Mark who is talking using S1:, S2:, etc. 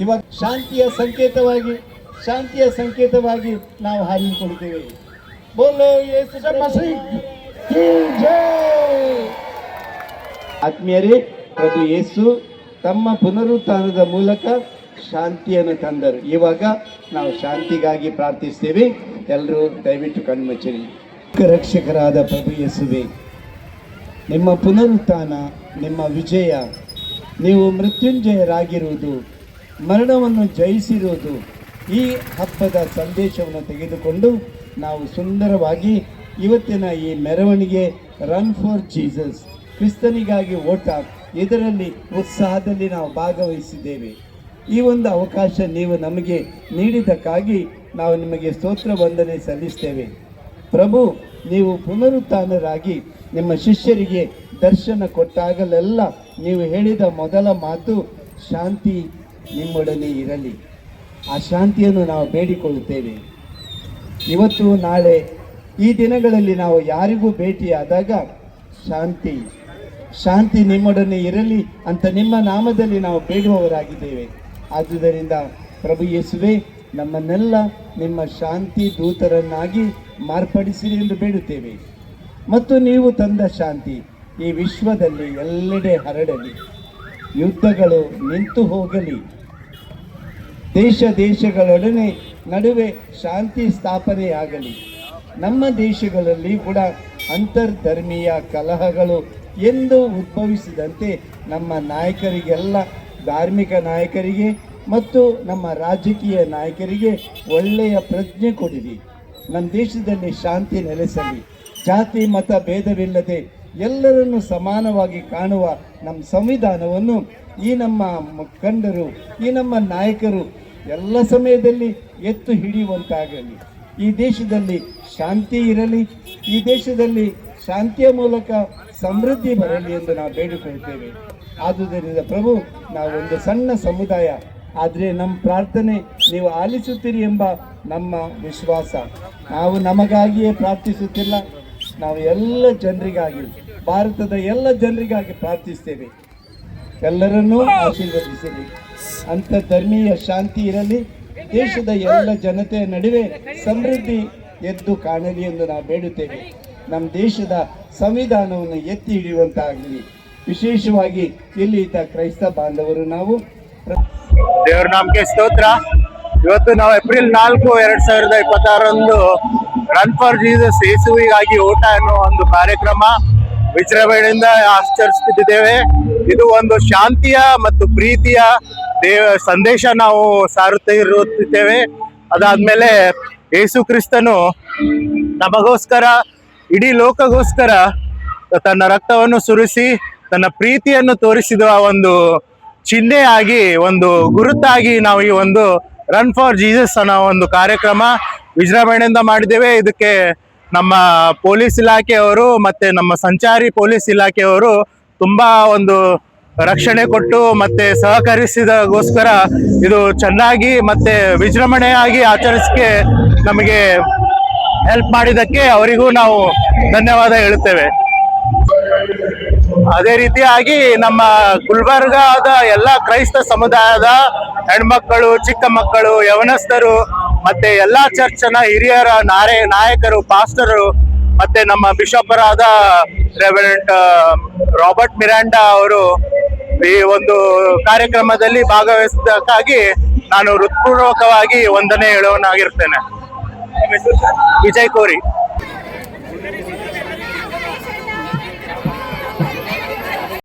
S1: ಇವಾಗ ಶಾಂತಿಯ ಸಂಕೇತವಾಗಿ ನಾವು ಹಾರಿಕೊಳ್ಳುತ್ತೇವೆ. ಬೋಲೋ ಯೇಸು ಮಸೀಹ್ ಕಿ ಜೈ. ಆತ್ಮೀಯರೇ, ಪ್ರಭು ಯೇಸು ತಮ್ಮ ಪುನರುತ್ಥಾನದ ಮೂಲಕ ಶಾಂತಿಯನ್ನು ತಂದರು. ಇವಾಗ ನಾವು ಶಾಂತಿಗಾಗಿ ಪ್ರಾರ್ಥಿಸ್ತೇವೆ. ಎಲ್ಲರೂ ದಯವಿಟ್ಟು ಕಣ್ಮುಚ್ಚಿರಿ. ರಕ್ಷಕರಾದ ಪ್ರಭು ಯೇಸುವೆ, ನಿಮ್ಮ ಪುನರುತ್ಥಾನ, ನಿಮ್ಮ ವಿಜಯ, ನೀವು ಮೃತ್ಯುಂಜಯರಾಗಿರುವುದು, ಮರಣವನ್ನು ಜಯಿಸಿರುವುದು, ಈ ಹಬ್ಬದ ಸಂದೇಶವನ್ನು ತೆಗೆದುಕೊಂಡು ನಾವು ಸುಂದರವಾಗಿ ಇವತ್ತಿನ ಈ ಮೆರವಣಿಗೆ ರನ್ ಫಾರ್ ಜೀಸಸ್, ಕ್ರಿಸ್ತನಿಗಾಗಿ ಓಟ, ಇದರಲ್ಲಿ ಉತ್ಸಾಹದಲ್ಲಿ ನಾವು ಭಾಗವಹಿಸಿದ್ದೇವೆ. ಈ ಒಂದು ಅವಕಾಶ ನೀವು ನಮಗೆ ನೀಡಿದ್ದಕ್ಕಾಗಿ ನಾವು ನಿಮಗೆ ಸ್ತೋತ್ರ ವಂದನೆ ಸಲ್ಲಿಸ್ತೇವೆ. ಪ್ರಭು, ನೀವು ಪುನರುತ್ಥಾನರಾಗಿ ನಿಮ್ಮ ಶಿಷ್ಯರಿಗೆ ದರ್ಶನ ಕೊಟ್ಟಾಗಲೆಲ್ಲ ನೀವು ಹೇಳಿದ ಮೊದಲ ಮಾತು ಶಾಂತಿ ನಿಮ್ಮೊಡನೆ ಇರಲಿ. ಆ ಶಾಂತಿಯನ್ನು ನಾವು ಬೇಡಿಕೊಳ್ಳುತ್ತೇವೆ. ಇವತ್ತು ನಾಳೆ ಈ ದಿನಗಳಲ್ಲಿ ನಾವು ಯಾರಿಗೂ ಭೇಟಿಯಾದಾಗ ಶಾಂತಿ ನಿಮ್ಮೊಡನೆ ಇರಲಿ ಅಂತ ನಿಮ್ಮ ನಾಮದಲ್ಲಿ ನಾವು ಬೇಡುವವರಾಗಿದ್ದೇವೆ. ಆದುದರಿಂದ ಪ್ರಭು ಯೇಸುವೆ, ನಮ್ಮನ್ನೆಲ್ಲ ನಿಮ್ಮ ಶಾಂತಿ ದೂತರನ್ನಾಗಿ ಮಾರ್ಪಡಿಸಿರಿ ಎಂದು ಬೇಡುತ್ತೇವೆ. ಮತ್ತು ನೀವು ತಂದ ಶಾಂತಿ ಈ ವಿಶ್ವದಲ್ಲಿ ಎಲ್ಲೆಡೆ ಹರಡಲಿ, ಯುದ್ಧಗಳು ನಿಂತು ಹೋಗಲಿ, ದೇಶಗಳೊಡನೆ ನಡುವೆ ಶಾಂತಿ ಸ್ಥಾಪನೆಯಾಗಲಿ. ನಮ್ಮ ದೇಶಗಳಲ್ಲಿ ಕೂಡ ಅಂತರ್ಧರ್ಮೀಯ ಕಲಹಗಳು ಎಂದು ಉದ್ಭವಿಸಿದಂತೆ ನಮ್ಮ ನಾಯಕರಿಗೆಲ್ಲ, ಧಾರ್ಮಿಕ ನಾಯಕರಿಗೆ ಮತ್ತು ನಮ್ಮ ರಾಜಕೀಯ ನಾಯಕರಿಗೆ ಒಳ್ಳೆಯ ಪ್ರಜ್ಞೆ ಕೊಡಿರಿ. ನಮ್ಮ ದೇಶದಲ್ಲಿ ಶಾಂತಿ ನೆಲೆಸಲಿ. ಜಾತಿ ಮತ ಭೇದವಿಲ್ಲದೆ ಎಲ್ಲರನ್ನು ಸಮಾನವಾಗಿ ಕಾಣುವ ನಮ್ಮ ಸಂವಿಧಾನವನ್ನು ಈ ನಮ್ಮ ಮುಖಂಡರು, ಈ ನಮ್ಮ ನಾಯಕರು ಎಲ್ಲ ಸಮಯದಲ್ಲಿ ಎತ್ತು ಹಿಡಿಯುವಂತಾಗಲಿ. ಈ ದೇಶದಲ್ಲಿ ಶಾಂತಿ ಇರಲಿ. ಈ ದೇಶದಲ್ಲಿ ಶಾಂತಿಯ ಮೂಲಕ ಸಮೃದ್ಧಿ ಬರಲಿ ಎಂದು ನಾವು ಬೇಡಿಕೊಳ್ಳುತ್ತೇವೆ. ಆದುದರಿಂದ ಪ್ರಭು, ನಾವೊಂದು ಸಣ್ಣ ಸಮುದಾಯ, ಆದರೆ ನಮ್ಮ ಪ್ರಾರ್ಥನೆ ನೀವು ಆಲಿಸುತ್ತೀರಿ ಎಂಬ ನಮ್ಮ ವಿಶ್ವಾಸ. ನಾವು ನಮಗಾಗಿಯೇ ಪ್ರಾರ್ಥಿಸುತ್ತಿಲ್ಲ, ನಾವು ಎಲ್ಲ ಜನರಿಗಾಗಿ, ಭಾರತದ ಎಲ್ಲ ಜನರಿಗಾಗಿ ಪ್ರಾರ್ಥಿಸ್ತೇವೆ. ಎಲ್ಲರನ್ನೂ ಆಶೀರ್ವದಿಸಲಿ. ಅಂತರ್ಧರ್ಮೀಯ ಶಾಂತಿ ಇರಲಿ. ದೇಶದ ಎಲ್ಲ ಜನತೆಯ ನಡುವೆ ಸಮೃದ್ಧಿ ಎದ್ದು ಕಾಣಲಿ ಎಂದು ನಾವು ಬೇಡುತ್ತೇವೆ. ನಮ್ಮ ದೇಶದ ಸಂವಿಧಾನವನ್ನು ಎತ್ತಿ ಹಿಡಿಯುವಂತಾಗಲಿ. ವಿಶೇಷವಾಗಿ ಇಲ್ಲಿ ಇದ್ದ ಕ್ರೈಸ್ತ ಬಾಂಧವರು ನಾವು
S2: ದೇವರ ನಾಮಕ್ಕೆ ಸ್ತೋತ್ರ. ಇವತ್ತು ನಾವು ಏಪ್ರಿಲ್ 4, 2026 ರನ್ ಫಾರ್ ಜೀಸಸ್, ಯೇಸುವಿಗಾಗಿ ಓಟ ಅನ್ನೋ ಒಂದು ಕಾರ್ಯಕ್ರಮ ವಿಜೃಂಭಣೆಯಿಂದ ಆಚರಿಸುತ್ತಿದ್ದೇವೆ. ಇದು ಒಂದು ಶಾಂತಿಯ ಮತ್ತು ಪ್ರೀತಿಯ ಸಂದೇಶ ನಾವು ಸಾರುತ್ತಿರುತ್ತೇವೆ. ಅದಾದ್ಮೇಲೆ ಯೇಸು ಕ್ರಿಸ್ತನು ನಮಗೋಸ್ಕರ, ಇಡೀ ಲೋಕಗೋಸ್ಕರ ತನ್ನ ರಕ್ತವನ್ನು ಸುರಿಸಿ ತನ್ನ ಪ್ರೀತಿಯನ್ನು ತೋರಿಸಿದ ಒಂದು ಚಿಹ್ನೆಯಾಗಿ, ಒಂದು ಗುರುತಾಗಿ ನಾವು ಈ ಒಂದು ರನ್ ಫಾರ್ ಜೀಸಸ್ ಅನ್ನೋ ಒಂದು ಕಾರ್ಯಕ್ರಮ ವಿಜೃಂಭಣೆಯಿಂದ ಮಾಡಿದ್ದೇವೆ. ಇದಕ್ಕೆ ನಮ್ಮ ಪೊಲೀಸ್ ಇಲಾಖೆಯವರು ಮತ್ತೆ ನಮ್ಮ ಸಂಚಾರಿ ಪೊಲೀಸ್ ಇಲಾಖೆಯವರು ತುಂಬಾ ಒಂದು ರಕ್ಷಣೆ ಕೊಟ್ಟು ಮತ್ತೆ ಸಹಕರಿಸಿದಗೋಸ್ಕರ ಇದು ಚೆನ್ನಾಗಿ ಮತ್ತೆ ವಿಜೃಂಭಣೆಯಾಗಿ ಆಚರಿಸಕ್ಕೆ ನಮಗೆ ಹೆಲ್ಪ್ ಮಾಡಿದ್ದಕ್ಕೆ ಅವರಿಗೂ ನಾವು ಧನ್ಯವಾದ ಹೇಳುತ್ತೇವೆ. ಅದೇ ರೀತಿಯಾಗಿ ನಮ್ಮ ಗುಲ್ಬರ್ಗಾದ ಎಲ್ಲ ಕ್ರೈಸ್ತ ಸಮುದಾಯದ ಹೆಣ್ಮಕ್ಕಳು, ಚಿಕ್ಕ ಮಕ್ಕಳು, ಯವನಸ್ಥರು ಮತ್ತೆ ಎಲ್ಲಾ ಚರ್ಚ್ನ ಹಿರಿಯರ ನಾಯಕರು, ಪಾಸ್ಟರು ಮತ್ತೆ ನಮ್ಮ ಬಿಷಪರಾದ ರೆವರೆಂಟ್ ರಾಬರ್ಟ್ ಮಿರಾಂಡಾ ಅವರು ಈ ಒಂದು ಕಾರ್ಯಕ್ರಮದಲ್ಲಿ ಭಾಗವಹಿಸಿದ್ದಕ್ಕಾಗಿ ನಾನು ಹೃತ್ಪೂರ್ವಕವಾಗಿ ವಂದನೆ ಹೇಳುವನಾಗಿರ್ತೇನೆ. ವಿಜಯ್ ಕೋರಿ.